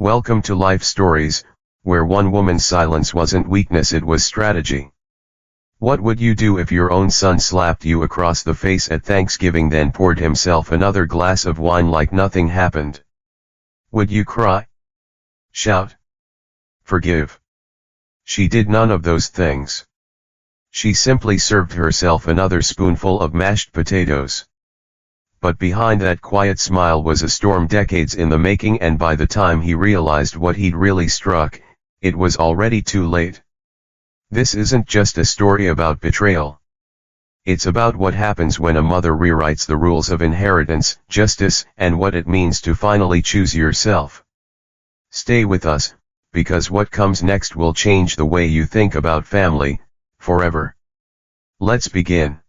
Welcome to Life Stories, where one woman's silence wasn't weakness, it was strategy. What would you do if your own son slapped you across the face at Thanksgiving, then poured himself another glass of wine like nothing happened? Would you cry? Shout? Forgive? She did none of those things. She simply served herself another spoonful of mashed potatoes. But behind that quiet smile was a storm decades in the making, and by the time he realized what he'd really struck, it was already too late. This isn't just a story about betrayal. It's about what happens when a mother rewrites the rules of inheritance, justice, and what it means to finally choose yourself. Stay with us, because what comes next will change the way you think about family, forever. Let's begin.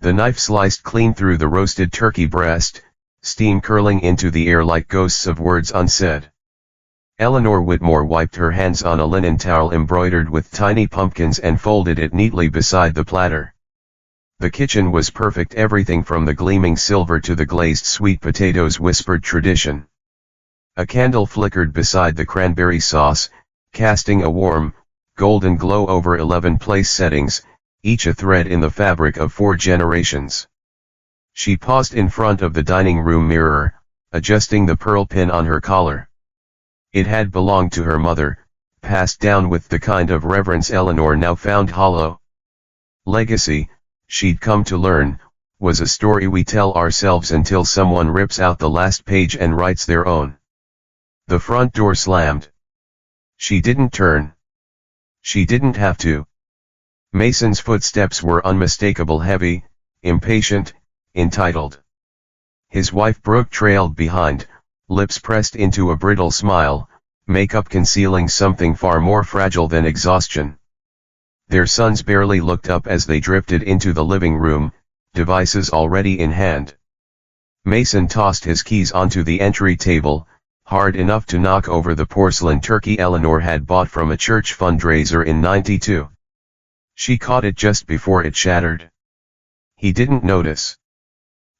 The knife sliced clean through the roasted turkey breast, steam curling into the air like ghosts of words unsaid. Eleanor Whitmore wiped her hands on a linen towel embroidered with tiny pumpkins and folded it neatly beside the platter. The kitchen was perfect, everything from the gleaming silver to the glazed sweet potatoes whispered tradition. A candle flickered beside the cranberry sauce, casting a warm, golden glow over 11 place settings, each a thread in the fabric of 4 generations. She paused in front of the dining room mirror, adjusting the pearl pin on her collar. It had belonged to her mother, passed down with the kind of reverence Eleanor now found hollow. Legacy, she'd come to learn, was a story we tell ourselves until someone rips out the last page and writes their own. The front door slammed. She didn't turn. She didn't have to. Mason's footsteps were unmistakable, heavy, impatient, entitled. His wife Brooke trailed behind, lips pressed into a brittle smile, makeup concealing something far more fragile than exhaustion. Their sons barely looked up as they drifted into the living room, devices already in hand. Mason tossed his keys onto the entry table, hard enough to knock over the porcelain turkey Eleanor had bought from a church fundraiser in '92. She caught it just before it shattered. He didn't notice.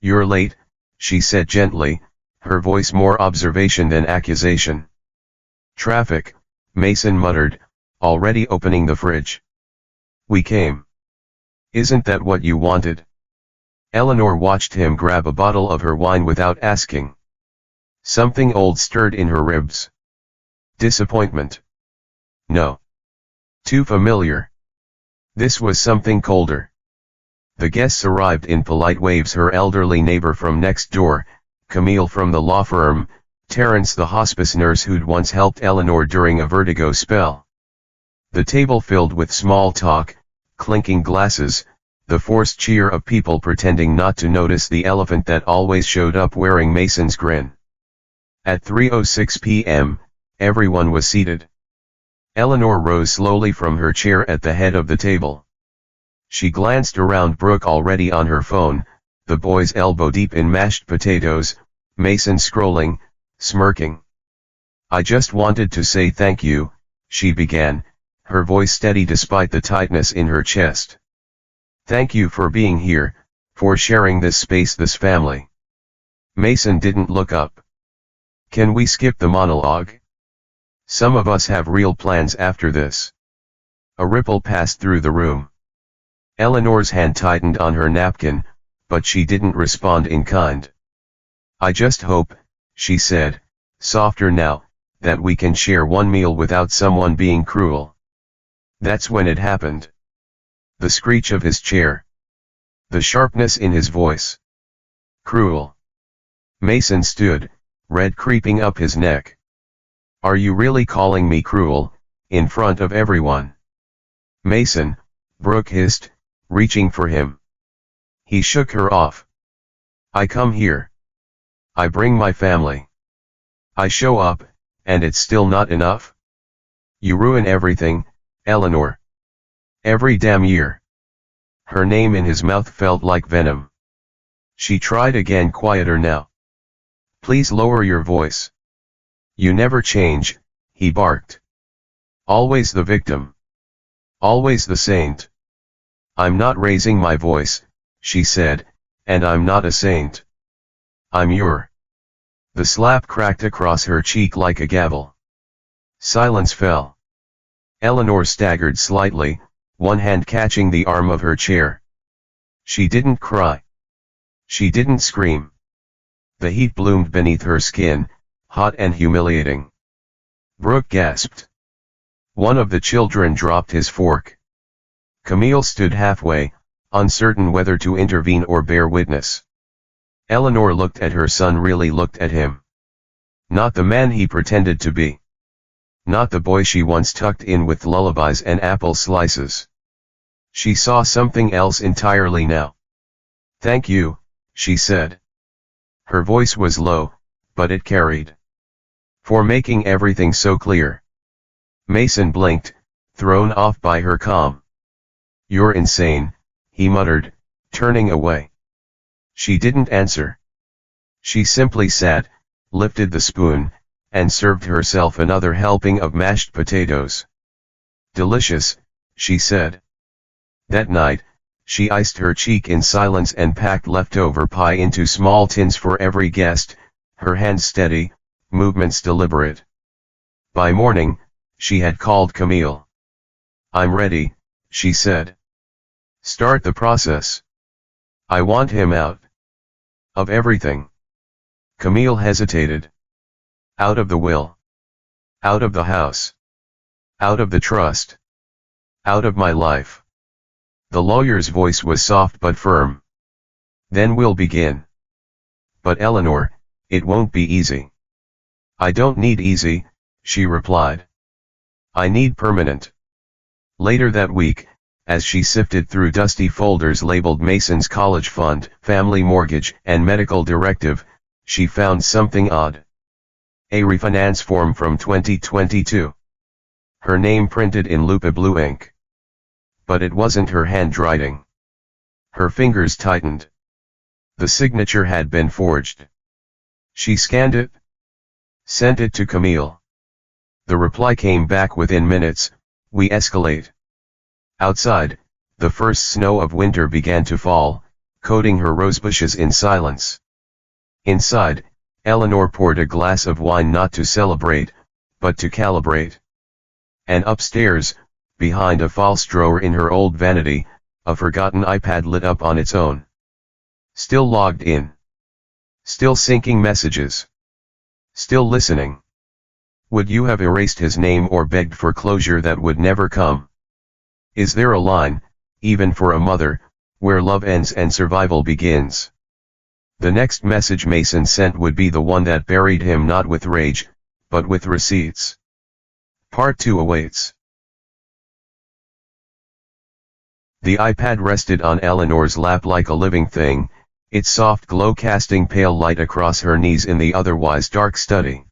"You're late," she said gently, her voice more observation than accusation. "Traffic," Mason muttered, already opening the fridge. "We came. Isn't that what you wanted?" Eleanor watched him grab a bottle of her wine without asking. Something old stirred in her ribs. Disappointment? No. Too familiar. This was something colder. The guests arrived in polite waves: her elderly neighbor from next door, Camille from the law firm, Terence the hospice nurse who'd once helped Eleanor during a vertigo spell. The table filled with small talk, clinking glasses, the forced cheer of people pretending not to notice the elephant that always showed up wearing Mason's grin. At 3:06 p.m., everyone was seated. Eleanor rose slowly from her chair at the head of the table. She glanced around. Brooke already on her phone, the boys elbow deep in mashed potatoes, Mason scrolling, smirking. "I just wanted to say thank you," she began, her voice steady despite the tightness in her chest. "Thank you for being here, for sharing this space, this family." Mason didn't look up. "Can we skip the monologue? Some of us have real plans after this." A ripple passed through the room. Eleanor's hand tightened on her napkin, but she didn't respond in kind. "I just hope," she said, softer now, "that we can share one meal without someone being cruel." That's when it happened. The screech of his chair. The sharpness in his voice. "Cruel." Mason stood, red creeping up his neck. "Are you really calling me cruel, in front of everyone?" "Mason," Brooke hissed, reaching for him. He shook her off. "I come here. I bring my family. I show up, and it's still not enough? You ruin everything, Eleanor. Every damn year." Her name in his mouth felt like venom. She tried again, quieter now. "Please lower your voice. You never change," he barked. "Always the victim. Always the saint." "I'm not raising my voice," she said, "and I'm not a saint. I'm your The slap cracked across her cheek like a gavel. Silence fell. Eleanor staggered slightly, one hand catching the arm of her chair. She didn't cry. She didn't scream. The heat bloomed beneath her skin, hot and humiliating. Brooke gasped. One of the children dropped his fork. Camille stood halfway, uncertain whether to intervene or bear witness. Eleanor looked at her son, really looked at him. Not the man he pretended to be. Not the boy she once tucked in with lullabies and apple slices. She saw something else entirely now. "Thank you," she said. Her voice was low, but it carried. "For making everything so clear." Mason blinked, thrown off by her calm. "You're insane," he muttered, turning away. She didn't answer. She simply sat, lifted the spoon, and served herself another helping of mashed potatoes. "Delicious," she said. That night, she iced her cheek in silence and packed leftover pie into small tins for every guest, her hands steady, movements deliberate. By morning, she had called Camille. "I'm ready," she said. "Start the process. I want him out." "Of everything." Camille hesitated. "Out of the will. Out of the house. Out of the trust. Out of my life." The lawyer's voice was soft but firm. "Then we'll begin." "But Eleanor, it won't be easy." "I don't need easy," she replied. "I need permanent." Later that week, as she sifted through dusty folders labeled Mason's college fund, family mortgage, and medical directive, she found something odd. A refinance form from 2022. Her name printed in lupa blue ink. But it wasn't her handwriting. Her fingers tightened. The signature had been forged. She scanned it. Sent it to Camille. The reply came back within minutes: "We escalate." Outside, the first snow of winter began to fall, coating her rosebushes in silence. Inside, Eleanor poured a glass of wine not to celebrate, but to calibrate. And upstairs, behind a false drawer in her old vanity, a forgotten iPad lit up on its own. Still logged in. Still syncing messages. Still listening. Would you have erased his name or begged for closure that would never come? Is there a line, even for a mother, where love ends and survival begins? The next message Mason sent would be the one that buried him, not with rage, but with receipts. Part 2 awaits. The iPad rested on Eleanor's lap like a living thing, its soft glow casting pale light across her knees in the otherwise dark study.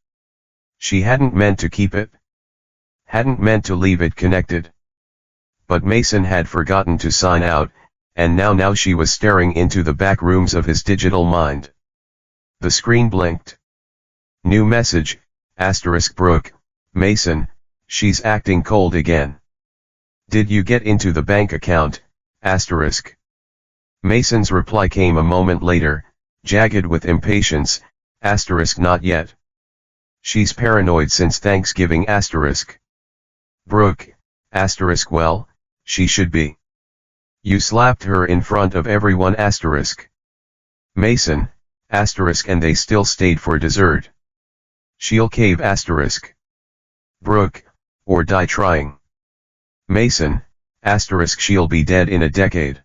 She hadn't meant to keep it. Hadn't meant to leave it connected. But Mason had forgotten to sign out, and now she was staring into the back rooms of his digital mind. The screen blinked. New message, Brooke, Mason, she's acting cold again. Did you get into the bank account, Mason's reply came a moment later, jagged with impatience, not yet. She's paranoid since Thanksgiving, Brooke, well, she should be. You slapped her in front of everyone, Mason, and they still stayed for dessert. She'll cave, Brooke, or die trying. Mason, she'll be dead in a decade.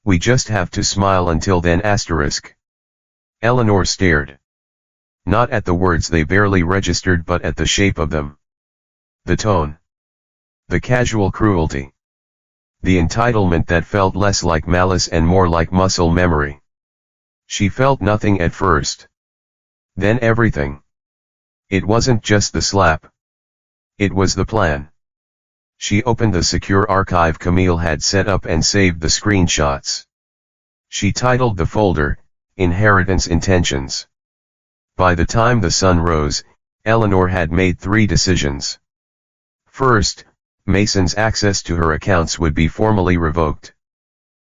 We just have to smile until then, Eleanor stared. Not at the words they barely registered, but at the shape of them. The tone. The casual cruelty. The entitlement that felt less like malice and more like muscle memory. She felt nothing at first. Then everything. It wasn't just the slap. It was the plan. She opened the secure archive Camille had set up and saved the screenshots. She titled the folder, Inheritance Intentions. By the time the sun rose, Eleanor had made 3 decisions. First, Mason's access to her accounts would be formally revoked.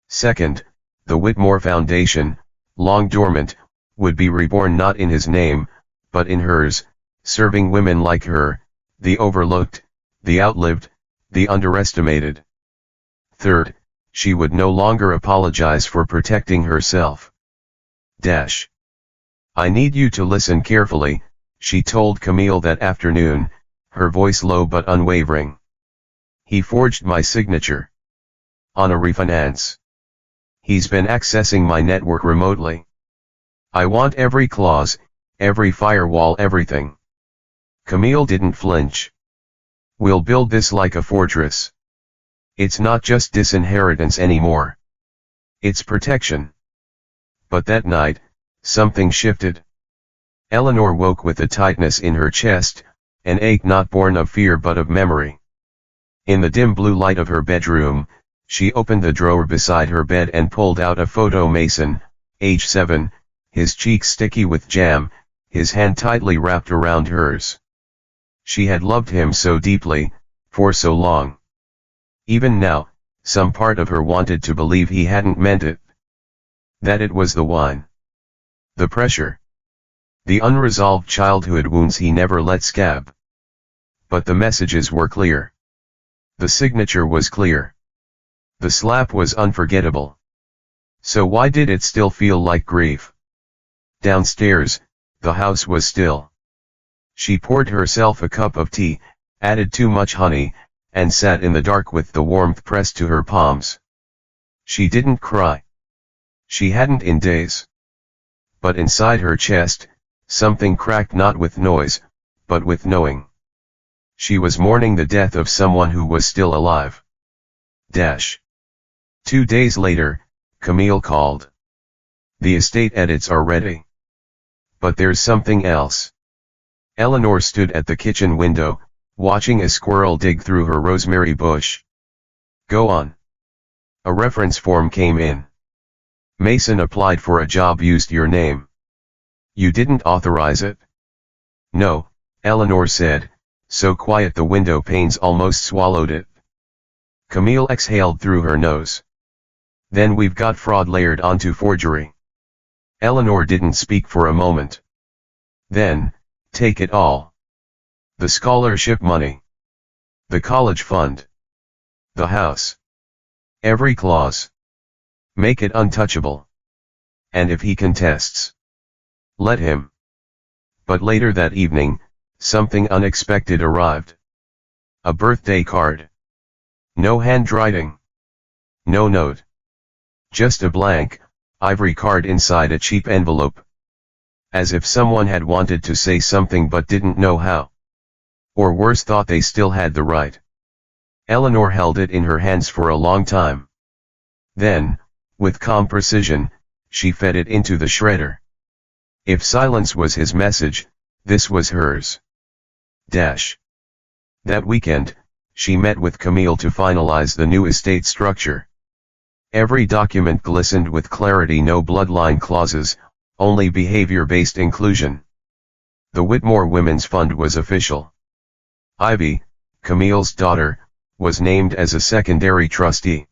Second, the Whitmore Foundation, long dormant, would be reborn not in his name, but in hers, serving women like her, the overlooked, the outlived, the underestimated. Third, she would no longer apologize for protecting herself. I need you to listen carefully, she told Camille that afternoon, her voice low but unwavering. He forged my signature on a refinance. He's been accessing my network remotely. I want every clause, every firewall, everything. Camille didn't flinch. We'll build this like a fortress. It's not just disinheritance anymore. It's protection. But that night, something shifted. Eleanor woke with a tightness in her chest, an ache not born of fear but of memory. In the dim blue light of her bedroom, she opened the drawer beside her bed and pulled out a photo. Mason, age 7, his cheeks sticky with jam, his hand tightly wrapped around hers. She had loved him so deeply, for so long. Even now, some part of her wanted to believe he hadn't meant it. That it was the wine. The pressure. The unresolved childhood wounds he never let scab. But the messages were clear. The signature was clear. The slap was unforgettable. So why did it still feel like grief? Downstairs, the house was still. She poured herself a cup of tea, added too much honey, and sat in the dark with the warmth pressed to her palms. She didn't cry. She hadn't in days. But inside her chest, something cracked, not with noise, but with knowing. She was mourning the death of someone who was still alive. 2 days later, Camille called. The estate edits are ready. But there's something else. Eleanor stood at the kitchen window, watching a squirrel dig through her rosemary bush. Go on. A reference form came in. Mason applied for a job, used your name. You didn't authorize it? No, Eleanor said, so quiet the window panes almost swallowed it. Camille exhaled through her nose. Then we've got fraud layered onto forgery. Eleanor didn't speak for a moment. Then, take it all. The scholarship money. The college fund. The house. Every clause. Make it untouchable. And if he contests, let him. But later that evening, something unexpected arrived. A birthday card. No handwriting. No note. Just a blank, ivory card inside a cheap envelope. As if someone had wanted to say something but didn't know how. Or worse, thought they still had the right. Eleanor held it in her hands for a long time. Then, with calm precision, she fed it into the shredder. If silence was his message, this was hers. That weekend, she met with Camille to finalize the new estate structure. Every document glistened with clarity, no bloodline clauses, only behavior-based inclusion. The Whitmore Women's Fund was official. Ivy, Camille's daughter, was named as a secondary trustee.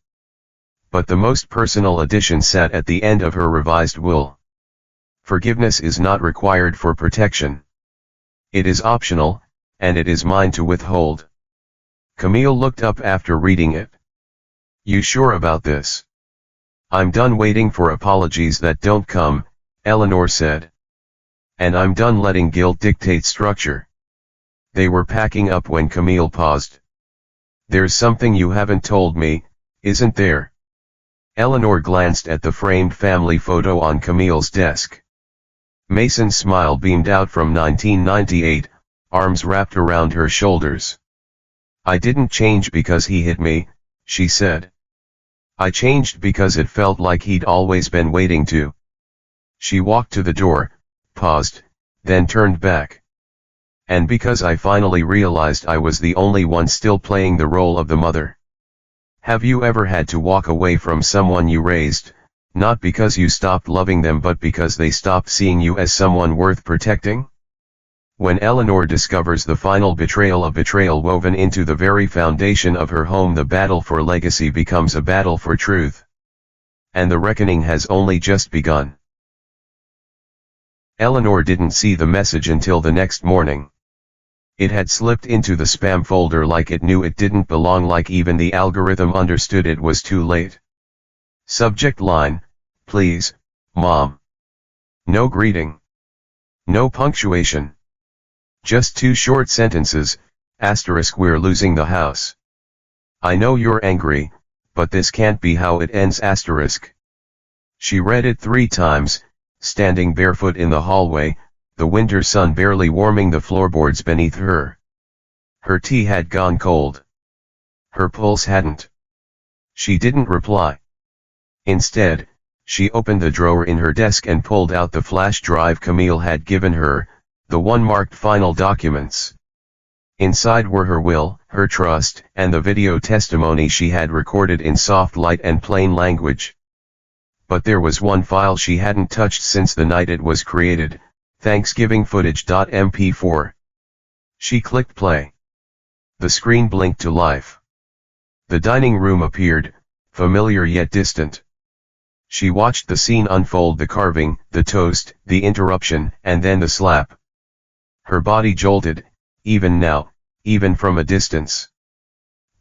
But the most personal addition sat at the end of her revised will. Forgiveness is not required for protection. It is optional, and it is mine to withhold. Camille looked up after reading it. You sure about this? I'm done waiting for apologies that don't come, Eleanor said. And I'm done letting guilt dictate structure. They were packing up when Camille paused. There's something you haven't told me, isn't there? Eleanor glanced at the framed family photo on Camille's desk. Mason's smile beamed out from 1998, arms wrapped around her shoulders. I didn't change because he hit me, she said. I changed because it felt like he'd always been waiting to. She walked to the door, paused, then turned back. And because I finally realized I was the only one still playing the role of the mother. Have you ever had to walk away from someone you raised, not because you stopped loving them but because they stopped seeing you as someone worth protecting? When Eleanor discovers the final betrayal, a betrayal woven into the very foundation of her home, the battle for legacy becomes a battle for truth. And the reckoning has only just begun. Eleanor didn't see the message until the next morning. It had slipped into the spam folder like it knew it didn't belong, like even the algorithm understood it was too late. Subject line: please, Mom. No greeting. No punctuation. Just two short sentences, asterisk we're losing the house. I know you're angry, but this can't be how it ends, asterisk. She read it 3 times, standing barefoot in the hallway, the winter sun barely warming the floorboards beneath her. Her tea had gone cold. Her pulse hadn't. She didn't reply. Instead, she opened the drawer in her desk and pulled out the flash drive Camille had given her, the one marked final documents. Inside were her will, her trust, and the video testimony she had recorded in soft light and plain language. But there was one file she hadn't touched since the night it was created: Thanksgiving footage.mp4. She clicked play. The screen blinked to life. The dining room appeared, familiar yet distant. She watched the scene unfold: the carving, the toast, the interruption, and then the slap. Her body jolted, even now, even from a distance.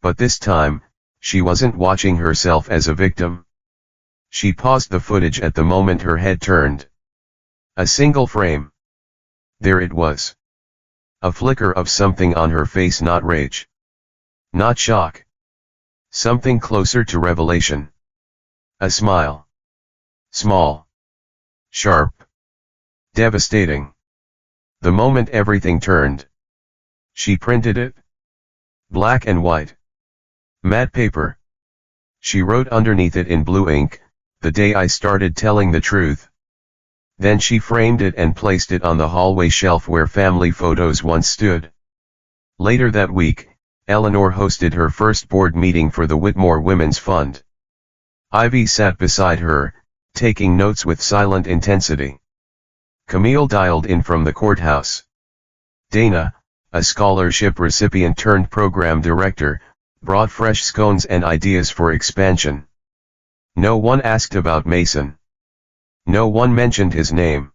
But this time, she wasn't watching herself as a victim. She paused the footage at the moment her head turned. A single frame. There it was. A flicker of something on her face, not rage. Not shock. Something closer to revelation. A smile. Small. Sharp. Devastating. The moment everything turned. She printed it. Black and white. Matte paper. She wrote underneath it in blue ink, "The day I started telling the truth." Then she framed it and placed it on the hallway shelf where family photos once stood. Later that week, Eleanor hosted her first board meeting for the Whitmore Women's Fund. Ivy sat beside her, taking notes with silent intensity. Camille dialed in from the courthouse. Dana, a scholarship recipient turned program director, brought fresh scones and ideas for expansion. No one asked about Mason. No one mentioned his name.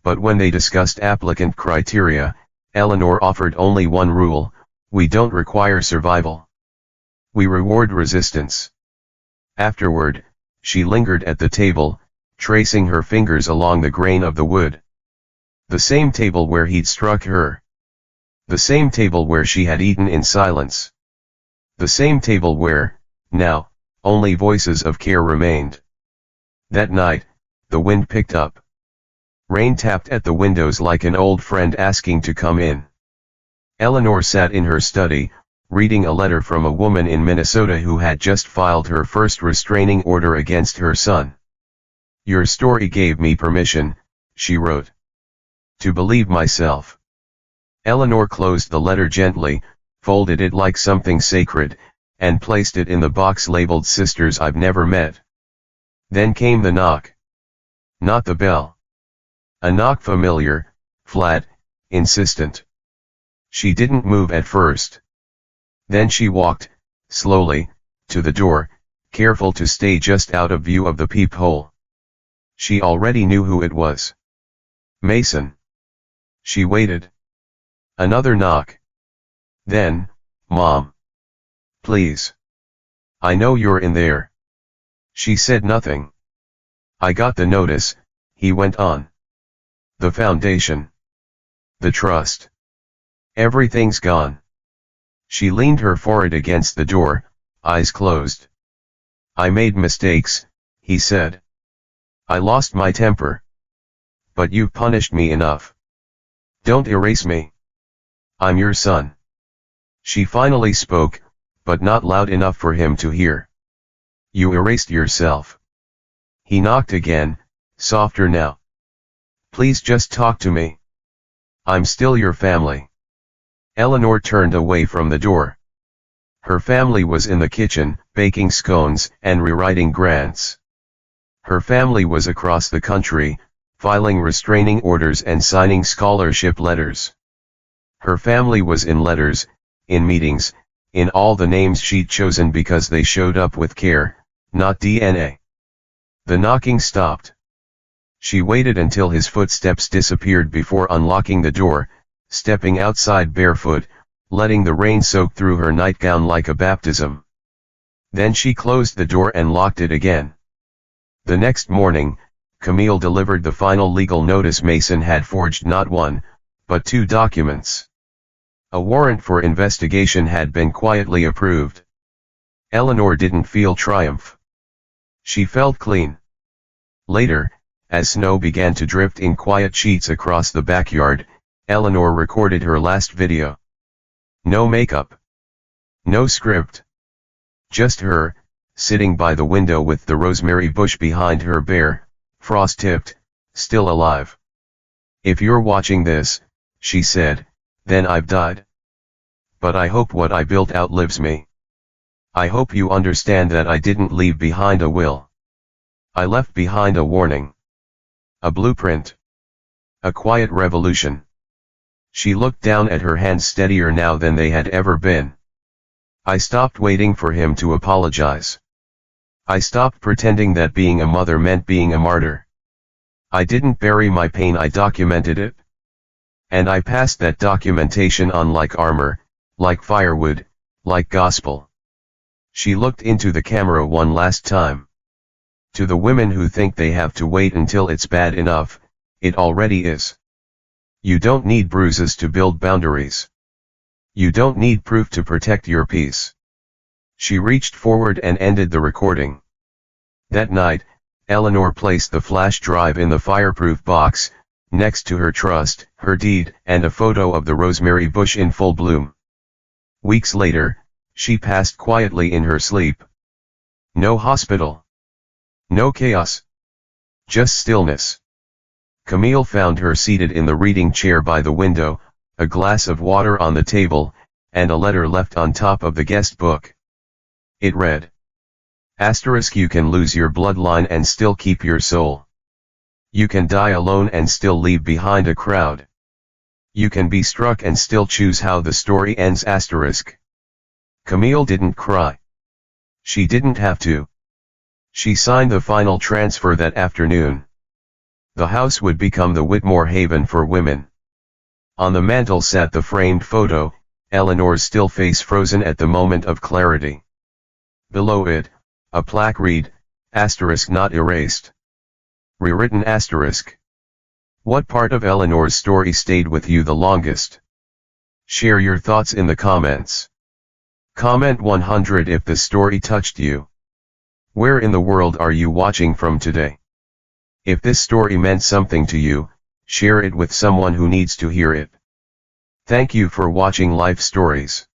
But when they discussed applicant criteria, Eleanor offered only one rule: we don't require survival. We reward resistance. Afterward, she lingered at the table, tracing her fingers along the grain of the wood. The same table where he'd struck her. The same table where she had eaten in silence. The same table where, now, only voices of care remained. That night, the wind picked up. Rain tapped at the windows like an old friend asking to come in. Eleanor sat in her study, reading a letter from a woman in Minnesota who had just filed her first restraining order against her son. "Your story gave me permission," she wrote, "to believe myself." Eleanor closed the letter gently, folded it like something sacred, and placed it in the box labeled "Sisters I've Never Met." Then came the knock. Not the bell. A knock familiar, flat, insistent. She didn't move at first. Then she walked, slowly, to the door, careful to stay just out of view of the peephole. She already knew who it was. Mason. She waited. Another knock. Then, "Mom. Please. I know you're in there." She said nothing. "I got the notice," he went on. "The foundation. The trust. Everything's gone." She leaned her forehead against the door, eyes closed. "I made mistakes," he said. "I lost my temper. But you've punished me enough. Don't erase me. I'm your son." She finally spoke, but not loud enough for him to hear. "You erased yourself." He knocked again, softer now. "Please just talk to me. I'm still your family." Eleanor turned away from the door. Her family was in the kitchen, baking scones and rewriting grants. Her family was across the country, filing restraining orders and signing scholarship letters. Her family was in letters, in meetings, in all the names she'd chosen because they showed up with care, not DNA. The knocking stopped. She waited until his footsteps disappeared before unlocking the door, stepping outside barefoot, letting the rain soak through her nightgown like a baptism. Then she closed the door and locked it again. The next morning, Camille delivered the final legal notice. Mason had forged not one, but two documents. A warrant for investigation had been quietly approved. Eleanor didn't feel triumph. She felt clean. Later, as snow began to drift in quiet sheets across the backyard, Eleanor recorded her last video. No makeup. No script. Just her, sitting by the window with the rosemary bush behind her bare, frost-tipped, still alive. If you're watching this, she said, then I've died. But I hope what I built outlives me. I hope you understand that I didn't leave behind a will. I left behind a warning. A blueprint. A quiet revolution. She looked down at her hands, steadier now than they had ever been. I stopped waiting for him to apologize. I stopped pretending that being a mother meant being a martyr. I didn't bury my pain, I documented it. And I passed that documentation on like armor, like firewood, like gospel. She looked into the camera one last time. To the women who think they have to wait until it's bad enough, it already is. You don't need bruises to build boundaries. You don't need proof to protect your peace. She reached forward and ended the recording. That night, Eleanor placed the flash drive in the fireproof box, next to her trust, her deed, and a photo of the rosemary bush in full bloom. Weeks later, she passed quietly in her sleep. No hospital. No chaos. Just stillness. Camille found her seated in the reading chair by the window, a glass of water on the table, and a letter left on top of the guest book. It read: Asterisk, you can lose your bloodline and still keep your soul. You can die alone and still leave behind a crowd. You can be struck and still choose how the story ends. Asterisk. Camille didn't cry. She didn't have to. She signed the final transfer that afternoon. The house would become the Whitmore haven for women. On the mantel sat the framed photo, Eleanor's still face frozen at the moment of clarity. Below it, a plaque read, asterisk not erased. Rewritten asterisk. What part of Eleanor's story stayed with you the longest? Share your thoughts in the comments. Comment 100 if the story touched you. Where in the world are you watching from today? If this story meant something to you, share it with someone who needs to hear it. Thank you for watching Life Stories.